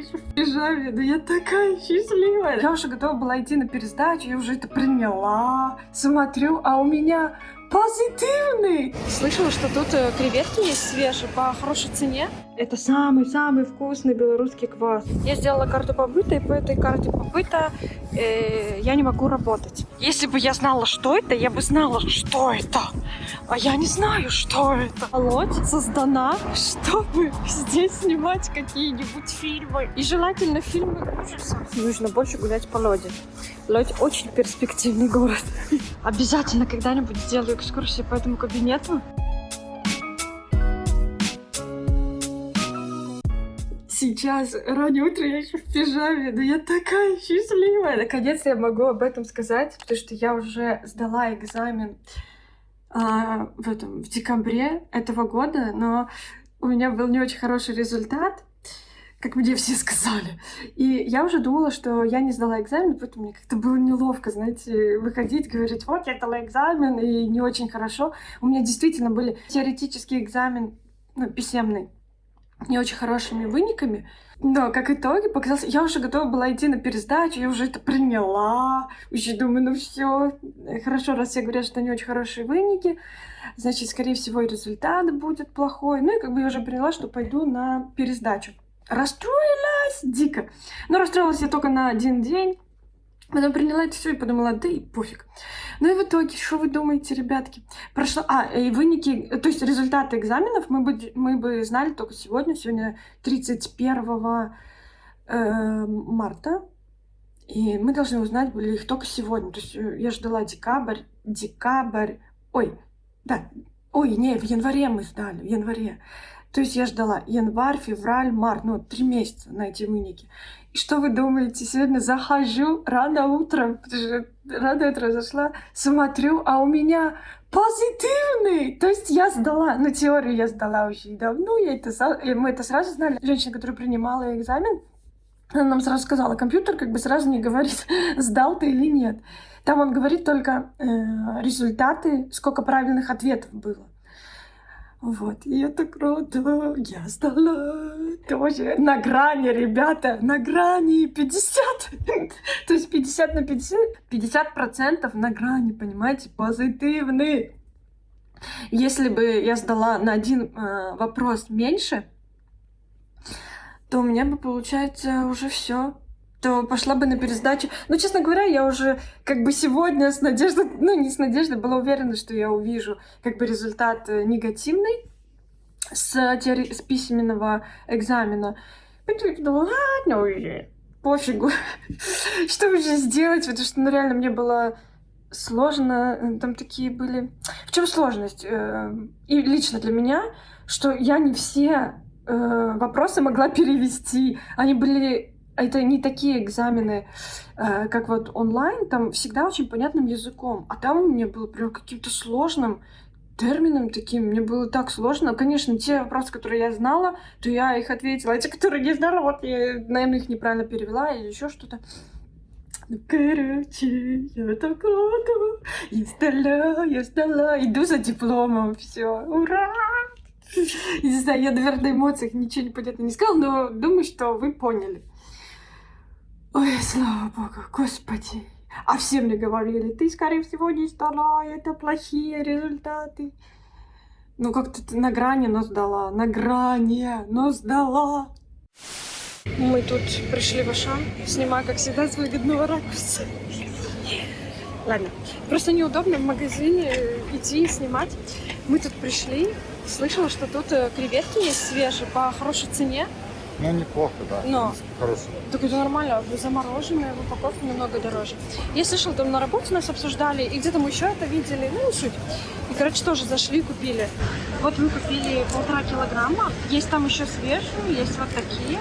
еще в пижаме, да я такая счастливая. Я уже готова была идти на пересдачу, я уже это приняла. Смотрю, а у меня позитивный. Слышала, что тут креветки есть свежие по хорошей цене. Это самый-самый вкусный белорусский квас. Я сделала карту побыта, и по этой карте побыта я не могу работать. Если бы я знала, что это, я бы знала, что это. А я не знаю, что это. Лодь создана, чтобы здесь снимать какие-нибудь фильмы. И желательно фильмы ужасов. Нужно больше гулять по Лоде. Лодь очень перспективный город. Обязательно когда-нибудь сделаю экскурсию по этому кабинету. Сейчас раннее утро, я еще в пижаме, да я такая счастливая. Наконец-то я могу об этом сказать, потому что я уже сдала экзамен в декабре этого года, но у меня был не очень хороший результат, как мне все сказали. И я уже думала, что я не сдала экзамен, поэтому мне как-то было неловко, знаете, выходить, говорить, вот я сдала экзамен, и не очень хорошо. У меня действительно были теоретический экзамен, письменный, не очень хорошими выниками. Но как итоге показалось, я уже готова была идти на пересдачу, я уже это приняла. Уже думаю, ну все, хорошо, раз все говорят, что не очень хорошие выники, значит, скорее всего, и результат будет плохой. Ну и как бы я уже приняла, что пойду на пересдачу. Расстроилась дико. Но расстроилась я только на один день. Потом приняла это все и подумала, да и пофиг. Ну и в итоге, что вы думаете, ребятки? Прошло... и выники, то есть результаты экзаменов мы бы знали только сегодня. Сегодня 31 марта. И мы должны узнать были их только сегодня. То есть я ждала декабрь. Ой, в январе мы сдали, в январе. То есть я ждала январь, февраль, март, 3 месяца на эти выники. И что вы думаете? Сегодня захожу рано утром, потому что рано утром зашла, смотрю, а у меня позитивный. То есть я сдала, теорию я сдала очень давно, мы это сразу знали. Женщина, которая принимала экзамен, она нам сразу сказала, компьютер как бы сразу не говорит, сдал ты или нет. Там он говорит только результаты, сколько правильных ответов было. Вот, и это круто, я сдала тоже на грани, ребята, на грани 50, то есть 50 на 50, 50% на грани, понимаете, позитивный. Если бы я сдала на один вопрос меньше, то у меня бы, получается, уже все. То пошла бы на пересдачу. Честно говоря, я уже как бы сегодня с надеждой, не с надеждой, была уверена, что я увижу как бы результат негативный с письменного экзамена. Поэтому я думала, ладно уже, пофигу, что уже сделать, потому что, реально мне было сложно, там такие были... В чем сложность? И лично для меня, что я не все вопросы могла перевести. Они были... Это не такие экзамены, как вот онлайн, там всегда очень понятным языком. А там у меня было прям каким-то сложным термином таким. Мне было так сложно. Конечно, те вопросы, которые я знала, то я их ответила. А те, которые не знала, вот я, наверное, их неправильно перевела или еще что-то. Короче, я так рада. Я сдала. Иду за дипломом. Все, ура! Не знаю, я, наверное, на эмоциях ничего непонятно не сказала, но думаю, что вы поняли. Ой, слава богу, господи. А все мне говорили, ты, скорее всего, не сдала, это плохие результаты. Как-то ты на грани, но сдала. На грани, но сдала. Мы тут пришли в Ашан. Снимаю, как всегда, с выгодного ракурса. Ладно. Просто неудобно в магазине идти и снимать. Мы тут пришли. Слышала, что тут креветки есть свежие по хорошей цене. Неплохо, да. Но хорошо. так это нормально, замороженные, в упаковке намного дороже. Я слышала, там на работе нас обсуждали, и где-то мы еще это видели, не суть. И, тоже зашли, купили. Вот мы купили 1,5 килограмма. Есть там еще свежие, есть вот такие.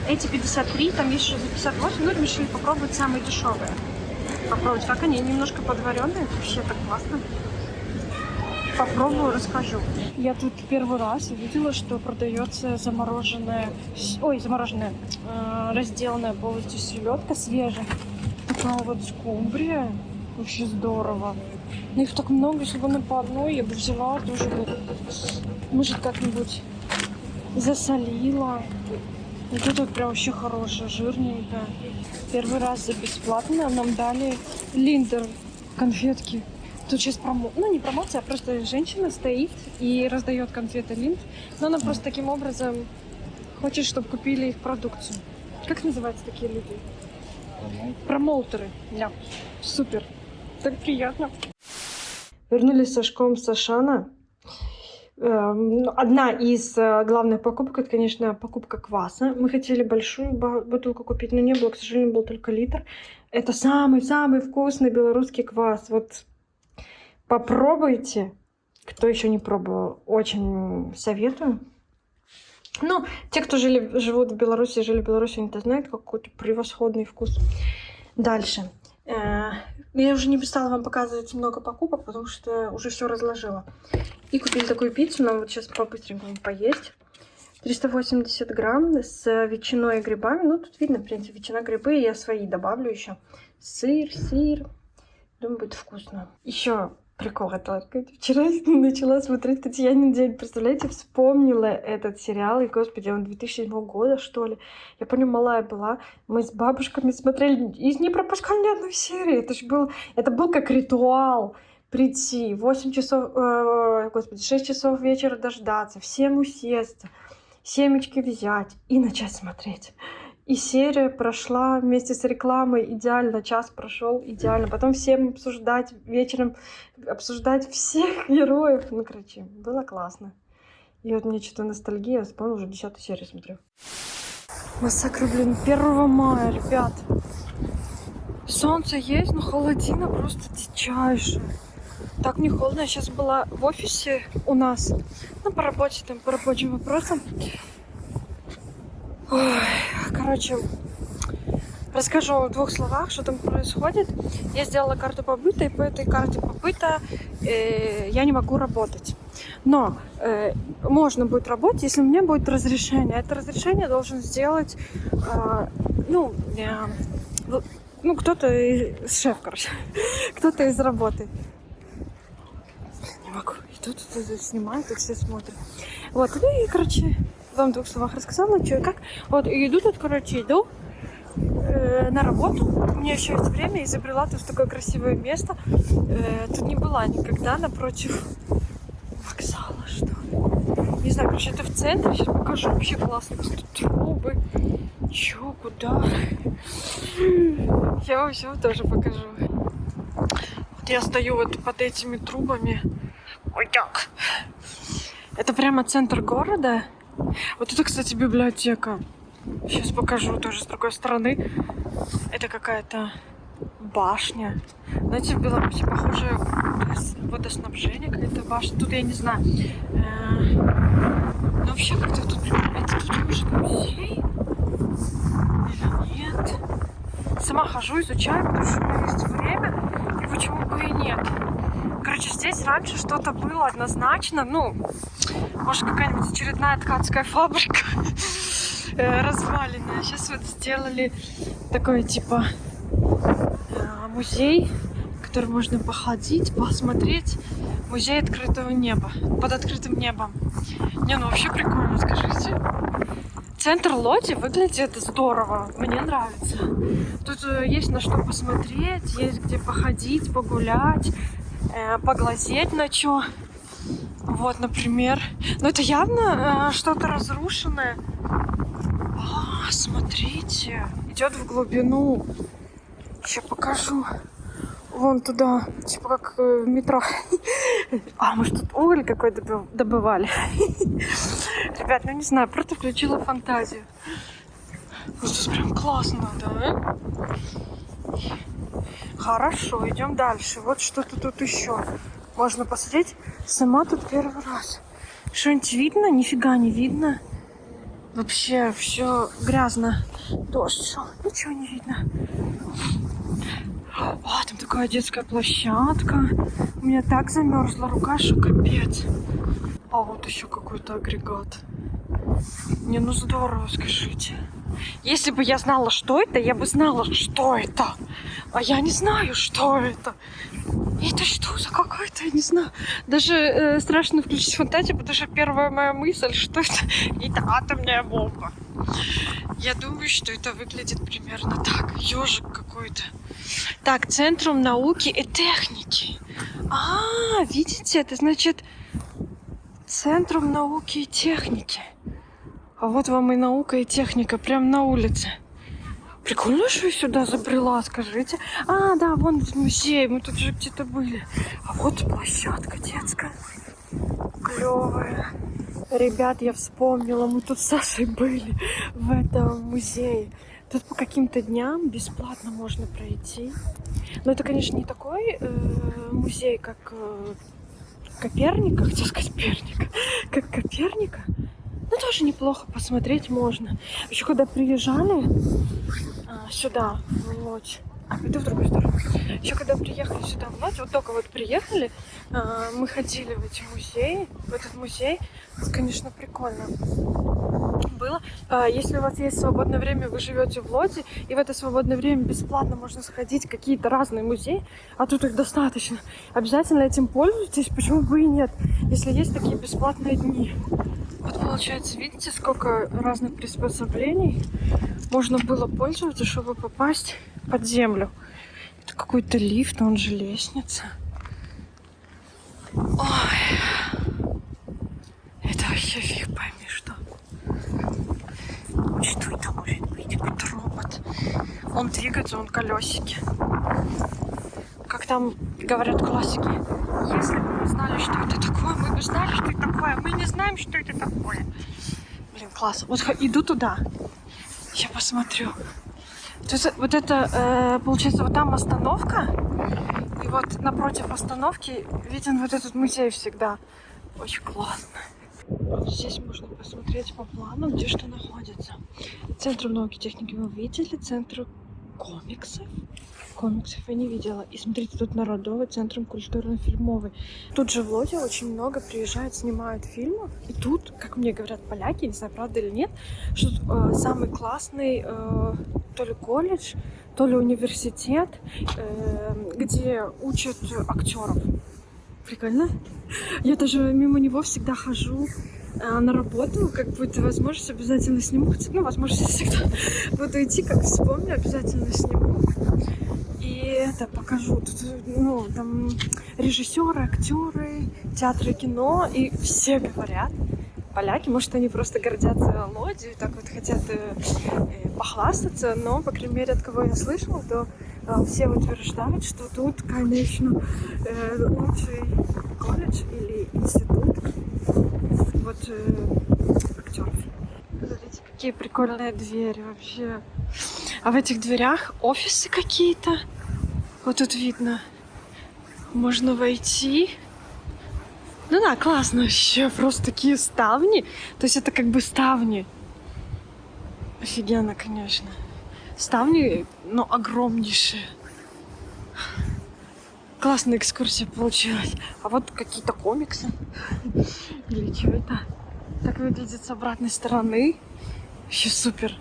Эти 53, там есть еще за 58. Решили попробовать самые дешевые. Попробовать, как они немножко подваренные. Вообще так классно. Попробую, расскажу. Я тут первый раз увидела, что продается замороженная, разделанная полностью селедка свежая. Такая вот скумбрия. Вообще здорово. Но их так много, если бы на по одной, я бы взяла тоже бы. Может, как-нибудь засолила. Вот это вот прям вообще хорошая, жирненькая. Первый раз за бесплатно нам дали Линдер конфетки. Тут сейчас ну не промоция, а просто женщина стоит и раздает конфеты Линд. Но она просто таким образом хочет, чтобы купили их продукцию. Как называются такие люди? Промоутеры. Да. Супер. Так приятно. Вернулись с Сашком с Ашана. Одна из главных покупок, это, конечно, покупка кваса. Мы хотели большую бутылку купить, но не было, к сожалению, был только литр. Это самый-самый вкусный белорусский квас. Вот попробуйте. Кто еще не пробовал, очень советую. Ну, те, кто живут в Беларуси, жили в Беларуси, они-то знают, какой-то превосходный вкус. Дальше. Я уже не стала вам показывать много покупок, потому что уже все разложила. И купили такую пиццу, нам вот сейчас по-быстренькому поесть. 380 грамм с ветчиной и грибами. Ну, тут видно, в принципе, ветчина, грибы. Я свои добавлю еще. Сыр. Думаю, будет вкусно. Еще прикол. Вчера начала смотреть «Татьянин день». Представляете, вспомнила этот сериал. И, господи, он 2007 года, что ли. Я помню, малая была. Мы с бабушками смотрели и не пропускали ни одной серии. Это был как ритуал. Прийти, 8 часов, 6 часов вечера дождаться, всем усесться, семечки взять и начать смотреть. И серия прошла вместе с рекламой идеально, час прошел идеально. Потом всем обсуждать, вечером обсуждать всех героев. Ну, короче, было классно. И вот мне что-то ностальгия, я вспомнила, уже 10-ю серию смотрю. Массакр, 1 мая, ребят. Солнце есть, но холодина просто дичайшая. Так не холодно. Я сейчас была в офисе у нас, ну, по работе, там, по рабочим вопросам. Ой, короче, расскажу в 2 словах, что там происходит. Я сделала карту побыта, и по этой карте побыта я не могу работать. Но можно будет работать, если у меня будет разрешение. Это разрешение должен сделать, кто-то шеф, короче, кто-то из работы. Не могу. И тут снимают, и все смотрят. Вот, ну и, короче, вам в 2 словах рассказала, что и как. Вот, и иду тут, иду на работу. У меня еще есть время, изобрела тут такое красивое место. Тут не была никогда, напротив вокзала, что ли. Не знаю, короче, это в центре. Сейчас покажу. Вообще классно. Тут трубы. Чё, куда? Я вам все тоже покажу. Вот я стою вот под этими трубами. Ой, так. Это прямо центр города. Вот это, кстати, библиотека. Сейчас покажу тоже с другой стороны. Это какая-то башня. Знаете, в Беларуси похоже водоснабжение, какая-то башня. Тут я не знаю. Но вообще как-то тут прям... Это тут может музей? Или нет? Сама хожу, изучаю, потому что у меня есть время. И почему бы и нет? Короче, здесь раньше что-то было однозначно. Ну, может, какая-нибудь очередная ткацкая фабрика разваленная. Сейчас вот сделали такой, типа, музей, в который можно походить, посмотреть. Музей открытого неба. Под открытым небом. Не, ну вообще прикольно, скажите. Центр Лоди выглядит здорово. Мне нравится. Тут есть на что посмотреть, есть где походить, погулять, поглазеть на что. Вот, например. Но это явно что-то разрушенное. Смотрите. Идет в глубину. Сейчас покажу. Вон туда. Типа как в метро. Может тут уголь какой добывали. Ребят, ну не знаю, просто включила фантазию. Вот здесь прям классно, да? Хорошо, идем дальше. Вот что-то тут еще можно посмотреть. Сама тут первый раз. Что-нибудь видно? Нифига не видно. Вообще все грязно. Дождь шел. Ничего не видно. Там такая детская площадка. У меня так замерзла рука, что капец. Вот еще какой-то агрегат. Не, ну здорово, скажите. Если бы я знала, что это, я бы знала, что это. А я не знаю, что это. Это что за какая-то, я не знаю. Даже страшно включить фантазию, потому что первая моя мысль, что это атомная бомба. Я думаю, что это выглядит примерно так. Ёжик какой-то. Так, Центрум науки и техники. А, видите, это значит Центрум науки и техники. А вот вам и наука, и техника прям на улице. Прикольно, что я сюда забрела, скажите. А, да, вон музей, мы тут же где-то были. А вот площадка детская. Клевая. Ребят, я вспомнила, мы тут с Сашей были в этом музее. Тут по каким-то дням бесплатно можно пройти. Но это, конечно, не такой музей, как Коперника, хотел сказать Перника, как Коперника. Но тоже неплохо посмотреть можно. Еще когда приезжали сюда, в Лодзь, иду в другую сторону. Еще когда приехали сюда в Лодзь, вот только вот приехали, мы ходили в эти музеи, в этот музей. Это, конечно, прикольно было. Если у вас есть свободное время, вы живете в Лодзи, и в это свободное время бесплатно можно сходить в какие-то разные музеи, а тут их достаточно. Обязательно этим пользуйтесь, почему бы и нет, если есть такие бесплатные дни. Вот получается, видите, сколько разных приспособлений можно было пользоваться, чтобы попасть под землю. Это какой-то лифт, он же лестница. Ой, это вообще фиг пойми что. Что это может быть? Какой-то робот. Он двигается, он колесики. Как там говорят классики. Если бы мы знали, что это такое, мы бы знали, что это такое. Мы не знаем, что это такое. Блин, класс. Вот иду туда. Я посмотрю. То есть, вот это, получается, вот там остановка. И вот напротив остановки виден вот этот музей всегда. Очень классно. Вот здесь можно посмотреть по плану, где что находится. Центр науки и техники вы видели, центр комиксов. Комиксов я не видела. И смотрите, тут Народовый, центром культурно-фильмовый. Тут же в Лодзе очень много приезжают, снимают фильмов. И тут, как мне говорят поляки, не знаю, правда или нет, что самый классный то ли колледж, то ли университет, где учат актеров. Прикольно. Я даже мимо него всегда хожу на работу, как будет возможность, обязательно сниму. Ну, возможно, всегда буду идти, как вспомню, обязательно сниму. И это покажу. Тут, ну, там режиссеры, актеры, театры, кино, и все говорят, поляки, может, они просто гордятся Лодзью и так вот хотят похвастаться, но, по крайней мере, от кого я слышала, то все утверждают, что тут, конечно, лучший колледж или институт вот актеров. Смотрите, какие прикольные двери вообще. А в этих дверях офисы какие-то. Вот тут видно. Можно войти. Ну да, классно вообще. Просто такие ставни. То есть это как бы ставни. Офигенно, конечно. Ставни, но огромнейшие. Классная экскурсия получилась. А вот какие-то комиксы. Или что это? Так выглядит с обратной стороны. Вообще супер.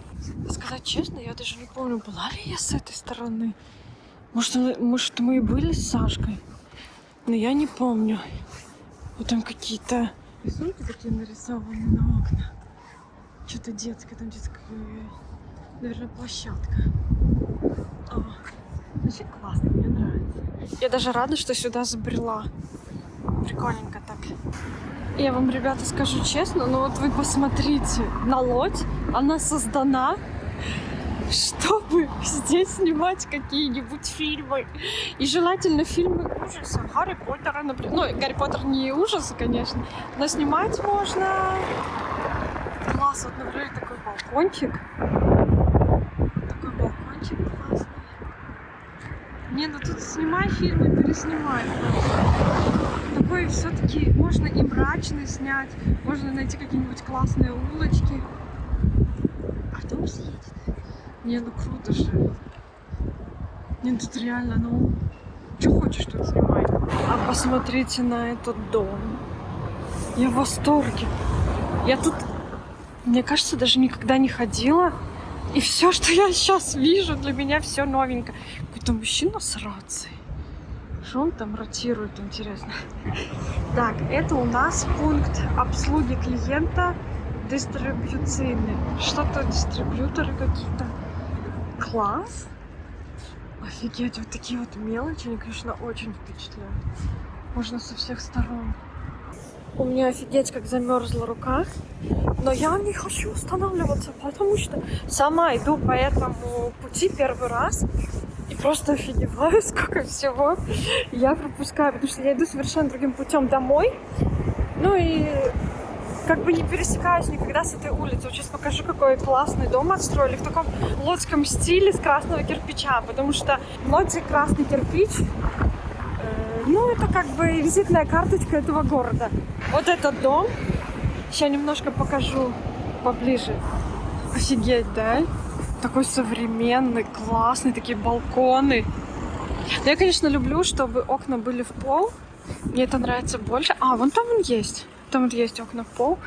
Сказать честно, я даже не помню, была ли я с этой стороны. Может, мы и были с Сашкой. Но я не помню. Вот там какие-то рисунки такие нарисованы на окна. Что-то детское, там детская, наверное, площадка. Вообще классно, мне нравится. Я даже рада, что сюда забрела. Прикольненько так. Я вам, ребята, скажу честно, но вот вы посмотрите на Лодзь. Она создана, чтобы здесь снимать какие-нибудь фильмы. И желательно фильмы ужасов. Гарри Поттера, например. Ну, Гарри Поттер не ужасы, конечно, но снимать можно. Класс, вот, например, такой балкончик. Такой балкончик классный. Не, ну тут снимай фильмы, переснимай. Такой все-таки можно и мрачный снять, можно найти какие-нибудь классные улочки. Автобус едет. Не, ну круто же. Не, ну тут реально, ну, что хочешь тут снимай. А посмотрите на этот дом. Я в восторге. Я тут, мне кажется, даже никогда не ходила. И все, что я сейчас вижу, для меня все новенько. Какой-то мужчина с рацией. Что он там ротирует, интересно? Так, это у нас пункт обслуги клиента дистрибьюционные. Что-то дистрибьюторы какие-то. Класс. Офигеть, вот такие вот мелочи, они, конечно, очень впечатляют. Можно со всех сторон. У меня офигеть как замерзла рука. Но я не хочу останавливаться, потому что сама иду по этому пути первый раз. И просто офигеваю, сколько всего я пропускаю. Потому что я иду совершенно другим путем домой. Ну и как бы не пересекаюсь никогда с этой улицы. Вот сейчас покажу, какой классный дом отстроили в таком лодском стиле с красного кирпича. Потому что в Лодзе красный кирпич, ну это как бы визитная карточка этого города. Вот этот дом, сейчас немножко покажу поближе. Офигеть, да? Такой современный, классный, такие балконы. Я, конечно, люблю, чтобы окна были в пол. Мне это нравится больше. А, вон там он есть. Там вот есть окна в пол.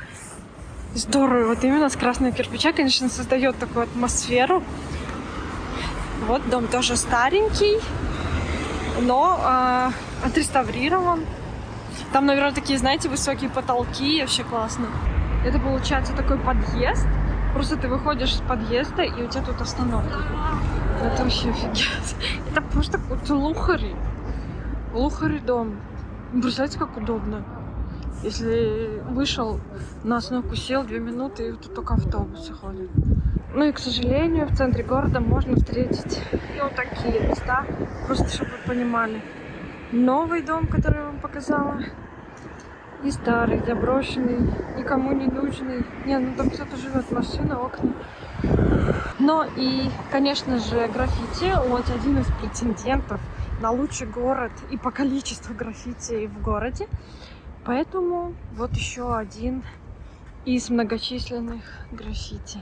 Здорово. Вот именно с красного кирпича, конечно, создает такую атмосферу. Вот дом тоже старенький, но отреставрирован. Там, наверное, такие, знаете, высокие потолки. Вообще классно. Это получается такой подъезд. Просто ты выходишь с подъезда, и у тебя тут остановка. Это вообще офигеть. Это просто какой-то лухари. Лухари дом. Представляете, как удобно. Если вышел, на остановку сел 2 минуты, и тут только автобусы ходят. Ну и, к сожалению, в центре города можно встретить и вот такие места. Просто, чтобы вы понимали. Новый дом, который я вам показала. И старый, заброшенный, никому не нужный. Не, ну там кто-то живет, машина, окна. Но и, конечно же, граффити. Вот один из претендентов на лучший город и по количеству граффити в городе. Поэтому вот еще один из многочисленных граффити.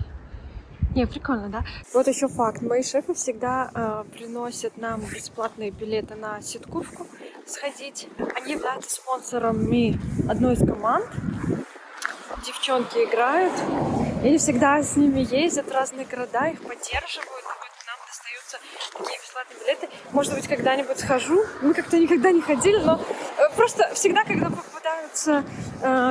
Не, прикольно, да? Вот еще факт. Мои шефы всегда приносят нам бесплатные билеты на сеткувку сходить. Они являются спонсорами одной из команд. Девчонки играют. И они всегда с ними ездят в разные города, их поддерживают. И вот нам достаются такие бесплатные билеты. Может быть, когда-нибудь схожу. Мы как-то никогда не ходили, но просто всегда, когда попадаются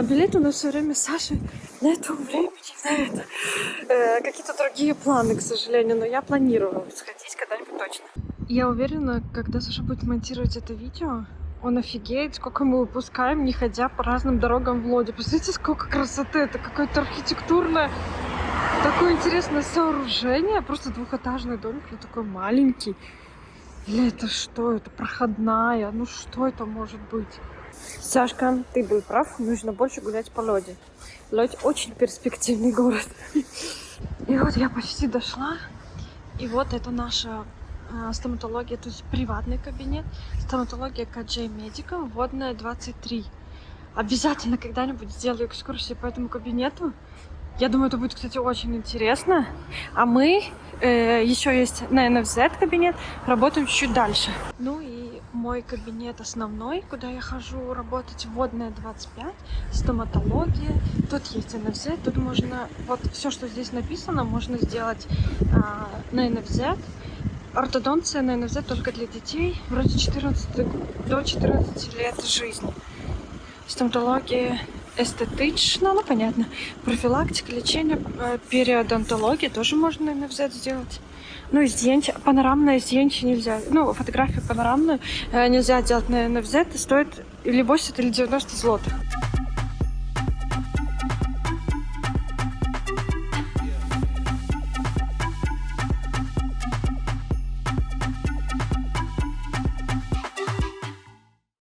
билеты, у нас все время с Сашей на это времени, на это. Какие-то другие планы, к сожалению, но я планирую сходить когда-нибудь точно. Я уверена, когда Саша будет монтировать это видео, он офигеет, сколько мы выпускаем, не ходя по разным дорогам в Лоде. Посмотрите, сколько красоты! Это какое-то архитектурное, такое интересное сооружение. Просто двухэтажный домик, но такой маленький. Или это что? Это проходная? Ну что это может быть? Сашка, ты был прав, нужно больше гулять по Лоде. Лодь очень перспективный город. И вот я почти дошла. И вот это наша стоматология, то есть приватный кабинет. Стоматология KJ Medical, вводная 23. Обязательно когда-нибудь сделаю экскурсию по этому кабинету. Я думаю, это будет, кстати, очень интересно. А мы, еще есть на НФЗ кабинет, работаем чуть-чуть дальше. Ну и мой кабинет основной, куда я хожу работать, вводная 25, стоматология. Тут есть НФЗ, тут можно, вот все, что здесь написано, можно сделать на НФЗ. Ортодонция на НФЗ только для детей, вроде до 14 лет жизни. Стоматология эстетична, ну понятно. Профилактика, лечение, периодонтология тоже можно на НФЗ сделать. Ну и здесь панорамное здесь нельзя. Ну, фотографию панорамную нельзя делать на НФЗ. Это стоит или 80, или 90 злотых.